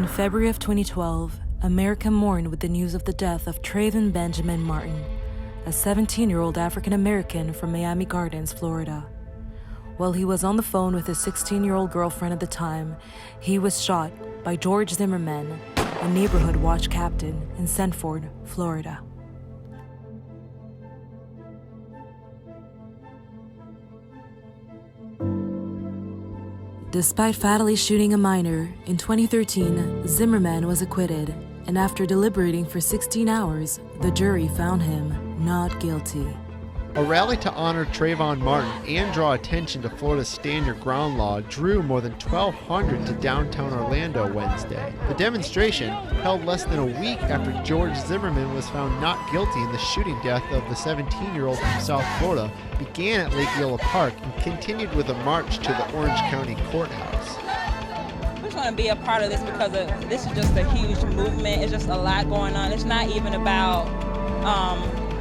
In February of 2012, America mourned with the news of the death of Trayvon Benjamin Martin, a 17-year-old African-American from Miami Gardens, Florida. While he was on the phone with his 16-year-old girlfriend at the time, he was shot by George Zimmerman, a neighborhood watch captain in Sanford, Florida. Despite fatally shooting a minor, in 2013, Zimmerman was acquitted, and after deliberating for 16 hours, the jury found him not guilty. A rally to honor Trayvon Martin and draw attention to Florida's Stand Your Ground law drew more than 1,200 to downtown Orlando Wednesday. The demonstration, held less than a week after George Zimmerman was found not guilty in the shooting death of the 17-year-old from South Florida, began at Lake Eola Park and continued with a march to the Orange County Courthouse. I just want to be a part of this because this is just a huge movement. It's just a lot going on. It's not even about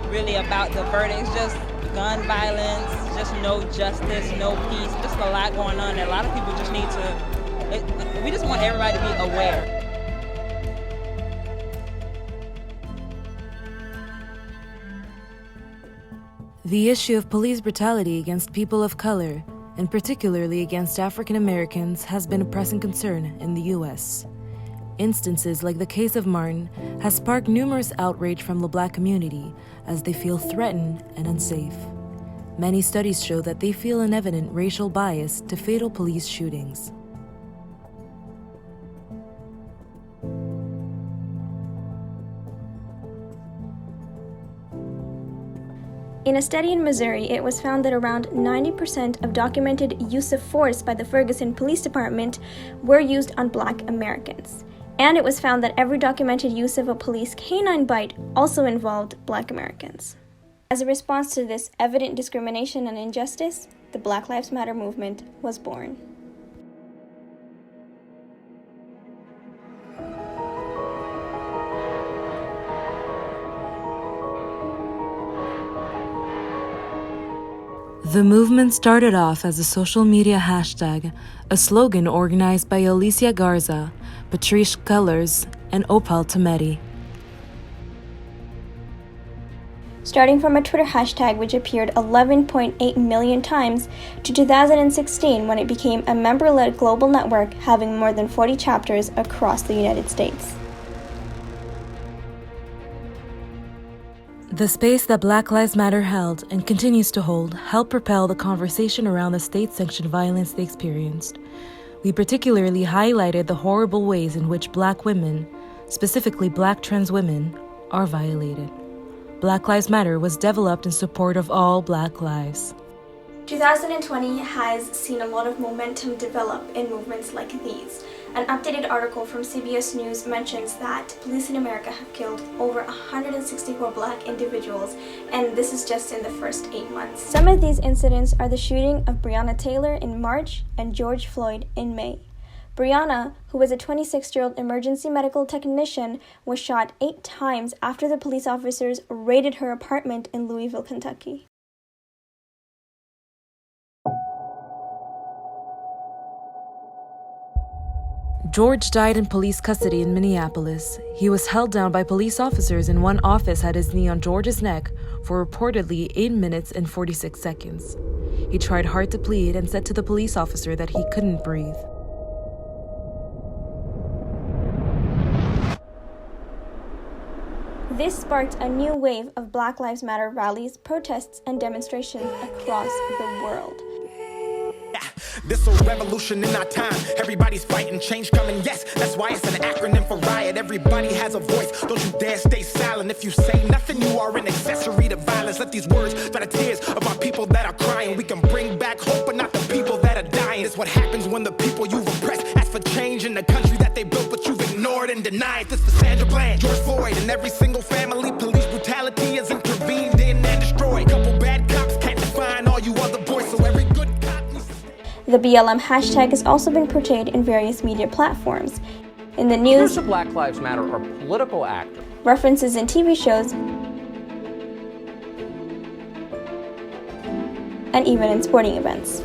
really about the verdict. It's just gun violence, just no justice, no peace, just a lot going on. And a lot of people just need to, we just want everybody to be aware. The issue of police brutality against people of color, and particularly against African Americans, has been a pressing concern in the U.S. Instances like the case of Martin has sparked numerous outrage from the Black community as they feel threatened and unsafe. Many studies show that they feel an evident racial bias to fatal police shootings. In a study in Missouri, it was found that around 90% of documented use of force by the Ferguson Police Department were used on Black Americans. And it was found that every documented use of a police canine bite also involved Black Americans. As a response to this evident discrimination and injustice, the Black Lives Matter movement was born. The movement started off as a social media hashtag, a slogan organized by Alicia Garza, Patrice Cullors, and Opal Tometi. Starting from a Twitter hashtag which appeared 11.8 million times to 2016 when it became a member-led global network having more than 40 chapters across the United States. The space that Black Lives Matter held and continues to hold helped propel the conversation around the state-sanctioned violence they experienced. We particularly highlighted the horrible ways in which Black women, specifically Black trans women, are violated. Black Lives Matter was developed in support of all Black lives. 2020 has seen a lot of momentum develop in movements like these. An updated article from CBS News mentions that police in America have killed over 164 Black individuals, and this is just in the first 8 months. Some of these incidents are the shooting of Breonna Taylor in March and George Floyd in May. Breonna, who was a 26-year-old emergency medical technician, was shot 8 times after the police officers raided her apartment in Louisville, Kentucky. George died in police custody in Minneapolis. He was held down by police officers and one officer had his knee on George's neck for reportedly 8 minutes and 46 seconds. He tried hard to plead and said to the police officer that he couldn't breathe. This sparked a new wave of Black Lives Matter rallies, protests, and demonstrations across the world. This a revolution in our time. Everybody's fighting, change coming, yes. That's why it's an acronym for riot. Everybody has a voice. Don't you dare stay silent. If you say nothing, you are an accessory to violence. Let these words dry the tears of our people that are crying. We can bring back hope, but not the people that are dying. It's what happens when the people you've oppressed ask for change in the country that they built, but you've ignored and denied. This for Sandra Bland, George Floyd, and every single family. Police brutality is intervened in and destroyed. Couple bad cops can't define all you other boys, so every good cop needs to stay. The BLM hashtag is also being portrayed in various media platforms. In the news, Leaders of Black Lives Matter are political actors. references in TV shows, and even in sporting events.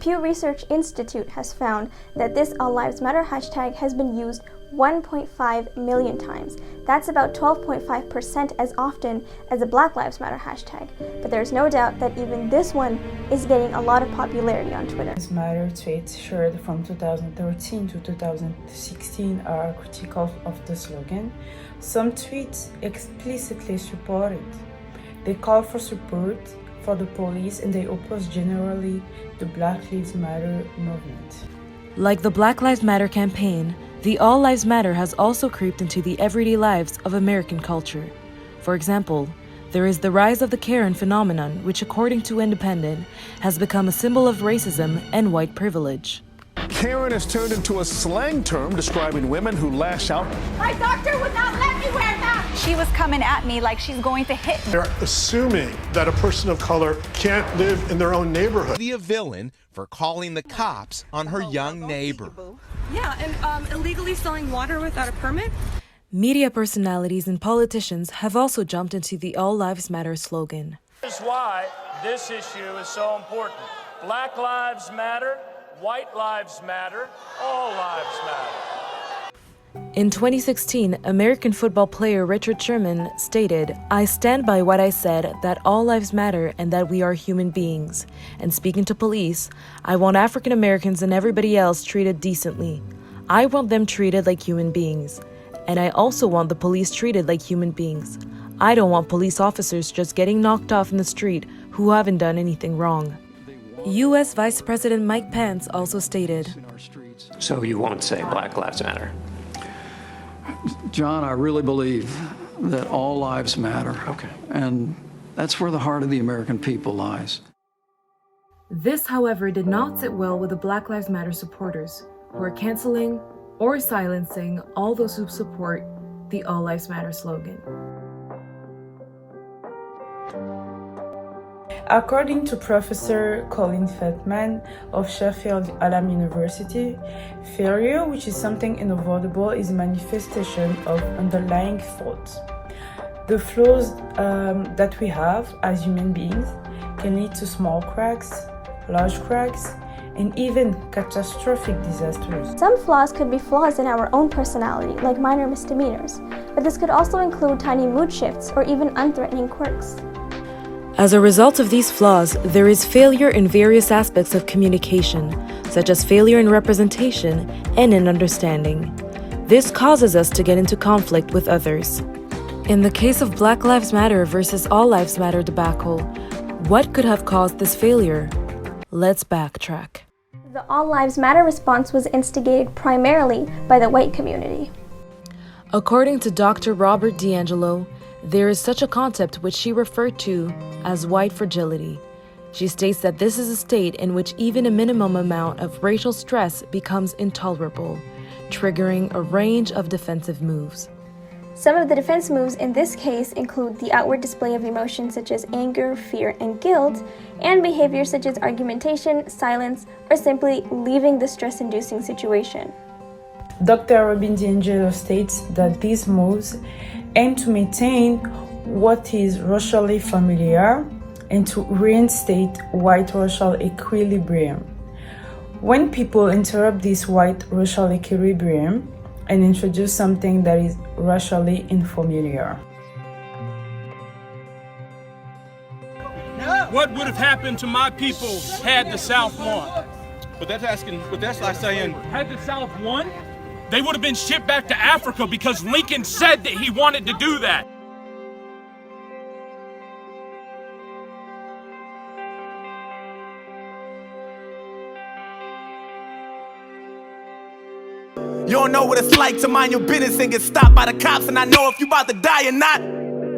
Pew Research Institute has found that this All Lives Matter hashtag has been used 1.5 million times. That's about 12.5% as often as the Black Lives Matter hashtag. But there's no doubt that even this one is getting a lot of popularity on Twitter. Lives Matter tweets shared from 2013 to 2016 are critical of the slogan. Some tweets explicitly support it. They call for support for the police and they oppose generally the Black Lives Matter movement. Like the Black Lives Matter campaign, the All Lives Matter has also creeped into the everyday lives of American culture. For example, there is the rise of the Karen phenomenon, which according to Independent, has become a symbol of racism and white privilege. Karen has turned into a slang term describing women who lash out. My doctor would not let me wear that. She was coming at me like she's going to hit me. They're assuming that a person of color can't live in their own neighborhood. Be a villain for calling the cops on her young neighbor. Yeah, and illegally selling water without a permit. Media personalities and politicians have also jumped into the All Lives Matter slogan. This is why this issue is so important. Black lives matter, white lives matter, all lives matter. In 2016, American football player Richard Sherman stated, "I stand by what I said, that all lives matter and that we are human beings. And speaking to police, I want African Americans and everybody else treated decently. I want them treated like human beings. And I also want the police treated like human beings. I don't want police officers just getting knocked off in the street who haven't done anything wrong." U.S. Vice President Mike Pence also stated, "So you won't say Black Lives Matter?" John, I really believe that all lives matter. Okay. And that's where the heart of the American people lies. This, however, did not sit well with the Black Lives Matter supporters, who are canceling or silencing all those who support the All Lives Matter slogan. According to Professor Colin Feldman of Sheffield Hallam University, failure, which is something unavoidable, is a manifestation of underlying faults. The flaws that we have as human beings can lead to small cracks, large cracks, and even catastrophic disasters. Some flaws could be flaws in our own personality, like minor misdemeanors, but this could also include tiny mood shifts or even unthreatening quirks. As a result of these flaws, there is failure in various aspects of communication, such as failure in representation and in understanding. This causes us to get into conflict with others. In the case of Black Lives Matter versus All Lives Matter debacle, what could have caused this failure? Let's backtrack. The All Lives Matter response was instigated primarily by the white community. According to Dr. Robert DiAngelo, there is such a concept which she referred to as white fragility. She states that this is a state in which even a minimum amount of racial stress becomes intolerable, triggering a range of defensive moves. Some of the defense moves in this case include the outward display of emotions such as anger, fear, and guilt, and behaviors such as argumentation, silence, or simply leaving the stress-inducing situation. Dr. Robin DiAngelo states that these moves aim to maintain what is racially familiar and to reinstate white racial equilibrium. When people interrupt this white racial equilibrium and introduce something that is racially unfamiliar. What would have happened to my people had the South won? But that's like saying, had the South won? They would have been shipped back to Africa because Lincoln said that he wanted to do that. You don't know what it's like to mind your business and get stopped by the cops, and I know if you about to die or not.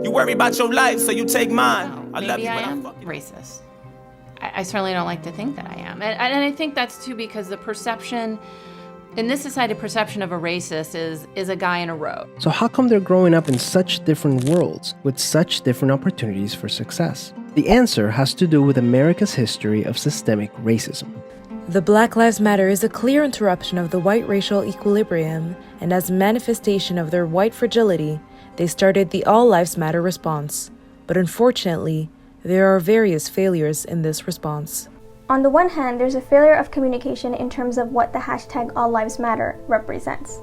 You worry about your life, so you take mine. I love you, but I'm fucking racist. I certainly don't like to think that I am. And I think that's too because the perception, in this society, perception of a racist is a guy in a robe. So how come they're growing up in such different worlds with such different opportunities for success? The answer has to do with America's history of systemic racism. The Black Lives Matter is a clear interruption of the white racial equilibrium, and as a manifestation of their white fragility, they started the All Lives Matter response. But unfortunately, there are various failures in this response. On the one hand, there's a failure of communication in terms of what the hashtag All Lives Matter represents.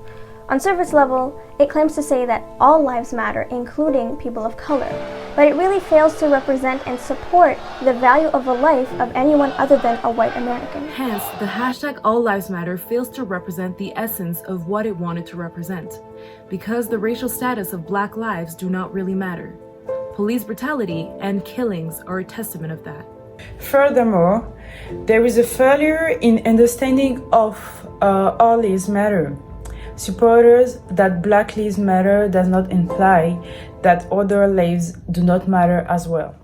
On surface level, it claims to say that all lives matter, including people of color, but it really fails to represent and support the value of a life of anyone other than a white American. Hence, the hashtag All Lives Matter fails to represent the essence of what it wanted to represent, because the racial status of Black lives do not really matter. Police brutality and killings are a testament of that. Furthermore, there is a failure in understanding of All Lives Matter. Supporters that Black Lives Matter does not imply that other lives do not matter as well.